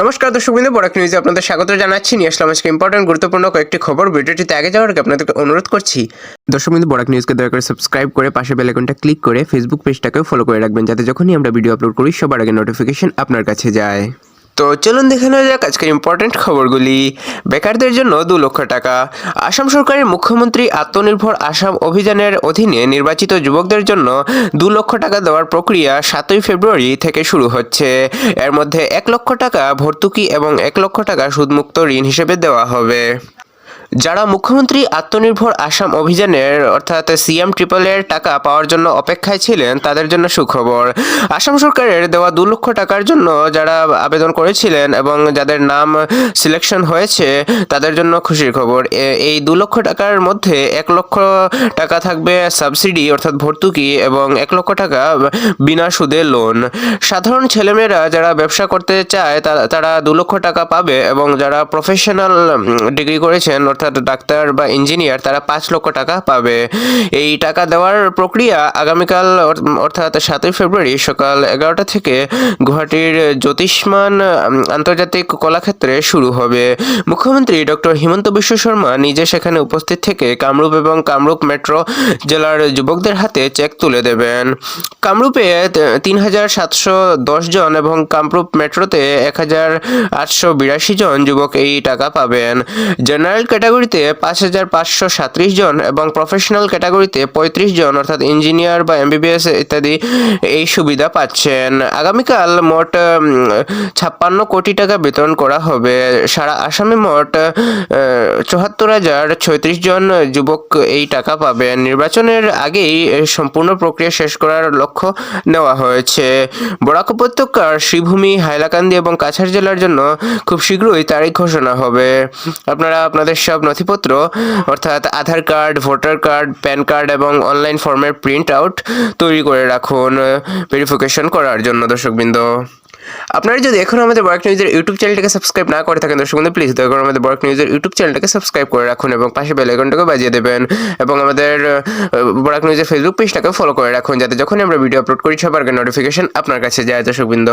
নমস্কার দর্শকবৃন্দ, বরাক নিউজে আপনাদের স্বাগত জানাচ্ছি। নিয়ে আসলাম আজকে ইম্পর্টেন্ট গুরুত্বপূর্ণ কয়েকটি খবর। ভিডিওটিতে আগে যাওয়ার আগে আপনাদেরকে অনুরোধ করছি, দর্শকবৃন্দ বরাক নিউজকে দয়া করে সাবস্ক্রাইব করে পাশে বেল আইকনটা ক্লিক করে ফেসবুক পেজটাকেও ফলো করে রাখবেন, যাতে যখনই আমরা ভিডিও আপলোড করি সবার আগে নোটিফিকেশন আপনার কাছে যায়। তো চলুন দেখে নেওয়া যাক আজকের ইম্পর্টেন্ট খবরগুলি। বেকারদের জন্য 2 লক্ষ টাকা। আসাম সরকারের মুখ্যমন্ত্রী আত্মনির্ভর আসাম অভিযানের অধীনে নির্বাচিত যুবকদের জন্য 2 লক্ষ টাকা দেওয়ার প্রক্রিয়া 7ই ফেব্রুয়ারি থেকে শুরু হচ্ছে। এর মধ্যে 1 লক্ষ টাকা ভর্তুকি এবং 1 লক্ষ টাকা সুদমুক্ত ঋণ হিসেবে দেওয়া হবে। যারা মুখ্যমন্ত্রী আত্মনির্ভর আসাম অভিযানের অর্থাৎ সিএম ট্রিপল এর টাকা পাওয়ার জন্য অপেক্ষায় ছিলেন, তাদের জন্য সুখবর। আসাম সরকারের দেওয়া 2 লক্ষ টাকার জন্য যারা আবেদন করেছিলেন এবং যাদের নাম সিলেকশন হয়েছে, তাদের জন্য খুশির খবর। এই 2 লক্ষ টাকার মধ্যে 1 লক্ষ টাকা থাকবে সাবসিডি অর্থাৎ ভর্তুকি এবং 1 লক্ষ টাকা বিনা সুদে লোন। সাধারণ ছেলেমেয়েরা যারা ব্যবসা করতে চায় তারা 2 লক্ষ টাকা পাবে এবং যারা প্রফেশনাল ডিগ্রি করেছেন অর্থাৎ ডাক্তার বা ইঞ্জিনিয়ার, তারা 5 লক্ষ টাকা পাবে। এই টাকা দেওয়ার প্রক্রিয়া আগামীকাল অর্থাৎ 7ই ফেব্রুয়ারি সকাল 11টা থেকে গুয়াহাটির জ্যোতিষ্মান আন্তর্জাতিক কলাক্ষেত্রে শুরু হবে। মুখ্যমন্ত্রী ডক্টর হিমন্ত বিশ্ব শর্মা নিজে সেখানে উপস্থিত থেকে কামরূপ এবং কামরূপ মেট্রো জেলার যুবকদের হাতে চেক তুলে দেবেন। কামরূপে 3,710 জন এবং কামরূপ মেট্রোতে 1,882 জন যুবক এই টাকা পাবেন। জেনারেল ক্যাটাগরিতে 5,537 জন এবং প্রফেশনাল ক্যাটাগরিতে 35 জন অর্থাৎ ইঞ্জিনিয়ার বা এমবিবিএস ইত্যাদি এই সুবিধা পাচ্ছেন। আগামীকাল মোট 56 কোটি টাকা বিতরণ করা হবে। সারা আসামে মোট 74,036 জন যুবক এই টাকা পাবেন। নির্বাচনের আগেই সম্পূর্ণ প্রক্রিয়া শেষ করার লক্ষ্য নেওয়া হয়েছে। বরাক উপত্যকার শ্রীভূমি, হাইলাকান্দি এবং কাছাড় জেলার জন্য খুব শীঘ্রই তারিখ ঘোষণা হবে। আপনারা আপনাদের সব নথিপত্র অর্থাৎ Aadhaar card, voter card, PAN card এবং অনলাইন ফর্মের প্রিন্ট আউট তৈরি করে রাখুন ভেরিফিকেশন করার জন্য। দর্শকবৃন্দ, আপনারা যদি এখন আমাদের বরাক নিউজের ইউটিউব চ্যানেলটাকে সাবস্ক্রাইব না করে থাকেন, দর্শকবৃন্দ প্লিজ দয়া করে আমাদের বরাক নিউজের ইউটিউব চ্যানেলটাকে সাবস্ক্রাইব করে রাখুন এবং পাশে বেল আইকনটাকে বাজিয়ে দেবেন এবং আমাদের বরাক নিউজের ফেসবুক পেজটাকে ফলো করে রাখুন, যাতে যখনই আমরা ভিডিও আপলোড করি সবার আগে নোটিফিকেশন আপনার কাছে যায়। দর্শকবৃন্দ,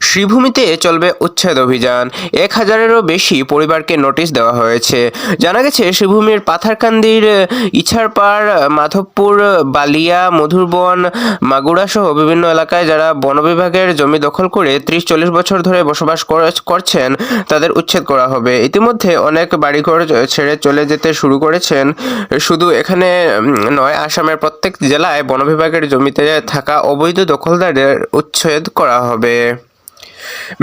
শ্রীভূমিতে চলবে উচ্ছেদ অভিযান। 1,000-এরও বেশি পরিবারকে নোটিশ দেওয়া হয়েছে। জানা গেছে, শ্রীভূমির পাথারকান্দির ইছারপাড়, মাধবপুর, বালিয়া, মধুরবন, মাগুরা সহ বিভিন্ন এলাকায় যারা বন বিভাগের জমি দখল করে 30-40 বছর ধরে বসবাস করছেন, তাদের উচ্ছেদ করা হবে। ইতিমধ্যে অনেক বাড়িঘর ছেড়ে চলে যেতে শুরু করেছেন। শুধু এখানে নয়, আসামের প্রত্যেক জেলায় বন বিভাগের জমিতে থাকা অবৈধ দখলদারদের উচ্ছেদ করা হবে।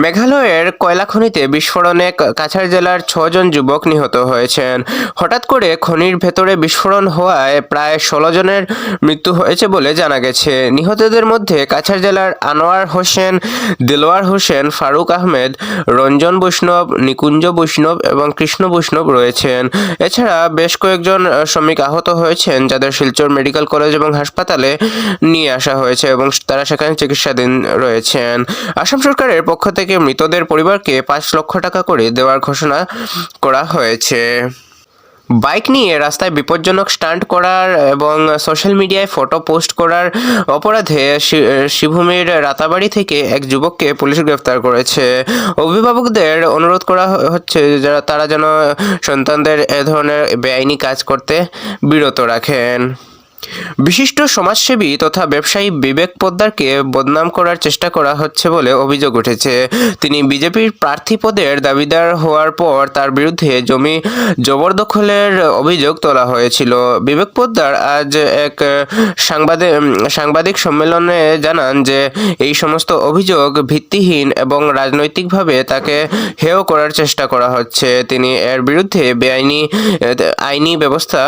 মেঘালয়ের কয়লা খনিতে বিস্ফোরণে কাছাড় জেলার 6 জন যুবক নিহত হয়েছেন। হঠাৎ করে খনির ভেতরে বিস্ফোরণ হওয়ায় প্রায় 16 জনের মৃত্যু হয়েছে বলে জানা গেছে। নিহতদের মধ্যে কাছাড় জেলার আনোয়ার হোসেন, দিলওয়ার হোসেন, ফারুক আহমেদ, রঞ্জন বৈষ্ণব, নিকুঞ্জ বৈষ্ণব এবং কৃষ্ণ বৈষ্ণব রয়েছেন। এছাড়া বেশ কয়েকজন শ্রমিক আহত হয়েছেন, যাদের শিলচর মেডিকেল কলেজ এবং হাসপাতালে নিয়ে আসা হয়েছে এবং তারা সেখানে চিকিৎসাধীন রয়েছেন। আসাম সরকারের পক্ষ থেকে মৃতদের পরিবারকে 5 লক্ষ টাকা করে দেওয়ার ঘোষণা করা হয়েছে। বাইক নিয়ে রাস্তায় বিপজ্জনক স্টান্ট করার এবং সোশ্যাল মিডিয়ায় ফটো পোস্ট করার অপরাধে শ্রীভূমির রাতাবাড়ি থেকে এক যুবককে পুলিশ গ্রেফতার করেছে। অভিভাবকদের অনুরোধ করা হচ্ছে তারা যেন সন্তানদের এ ধরনের বেআইনি কাজ করতে বিরত রাখেন। বিশিষ্ট সমাজসেবী তথা ব্যবসায়ী বিবেক পোদ্দারকে বদনাম করার চেষ্টা করা হচ্ছে বলে অভিযোগ উঠেছে। তিনি বিজেপির প্রার্থী পদের দাবিদার হওয়ার পর তার বিরুদ্ধে জমি জবরদখলের অভিযোগ তোলা হয়েছিল। বিবেক পোদ্দার আজ এক সাংবাদিক সম্মেলনে জানান যে এই সমস্ত অভিযোগ ভিত্তিহীন এবং রাজনৈতিকভাবে তাকে হেয় করার চেষ্টা করা হচ্ছে। তিনি এর বিরুদ্ধে আইনি ব্যবস্থা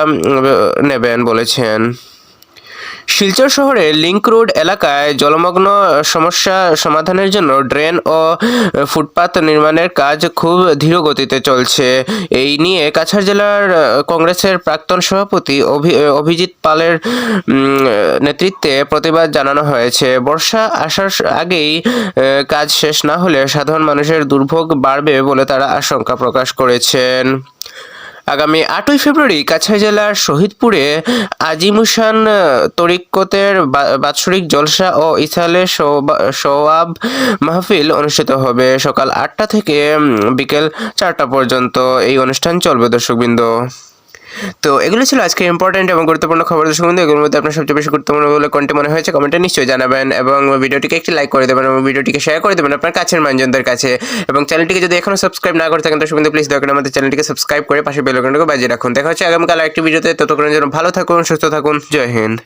নেবেন বলেছেন। শিলচর শহরে লিংক রোড এলাকায় জলমগ্ন সমস্যা সমাধানের জন্য ড্রেন ও ফুটপাত নির্মাণের কাজ খুব ধীর গতিতে চলছে। এই নিয়ে কাছাড় জেলার কংগ্রেসের প্রাক্তন সভাপতি অভিজিৎ পালের নেতৃত্বে প্রতিবাদ জানানো হয়েছে। বর্ষা আসার আগেই কাজ শেষ না হলে সাধারণ মানুষের দুর্ভোগ বাড়বে বলে তারা আশঙ্কা প্রকাশ করেছেন। আগামী 8ই ফেব্রুয়ারি কাছাড় জেলার শহীদপুরে আজিমুসান তরিকতের বাৎসরিক জলসা ও ইসালে সোয়াব মাহফিল অনুষ্ঠিত হবে সকাল 8টা থেকে বিকেল 4টা পর্যন্ত। এই অনুষ্ঠান চলবে দর্শকবৃন্দ। তো এগুলো ছিল আজকে ইম্পর্টেন্ট এবং গুরুত্বপূর্ণ খবর দর্শকবৃন্দ। এগুলোর মধ্যে আপনার সবচেয়ে বেশি গুরুত্বপূর্ণ বলে কোনটি মনে হয়েছে কমেন্টে নিশ্চয়ই জানাবেন এবং ভিডিওটিকে একটি লাইক করে দেবেন এবং ভিডিওটিকে শেয়ার করে দেবেন আপনার কাছের মানুষজনদের কাছে। এবং চ্যানেলটিকে যদি এখনো সাবস্ক্রাইব না করে থাকেন দর্শকবৃন্দ প্লিজ দয়া করে আমাদের চ্যানেলটিকে সাবস্ক্রাইব করে পাশে বেল আইকনটাকে বাজিয়ে রাখুন। দেখা হচ্ছে আগামীকাল আরেকটি ভিডিওতে। ততক্ষণের জন্য ভালো থাকুন, সুস্থ থাকুন। জয় হিন্দ।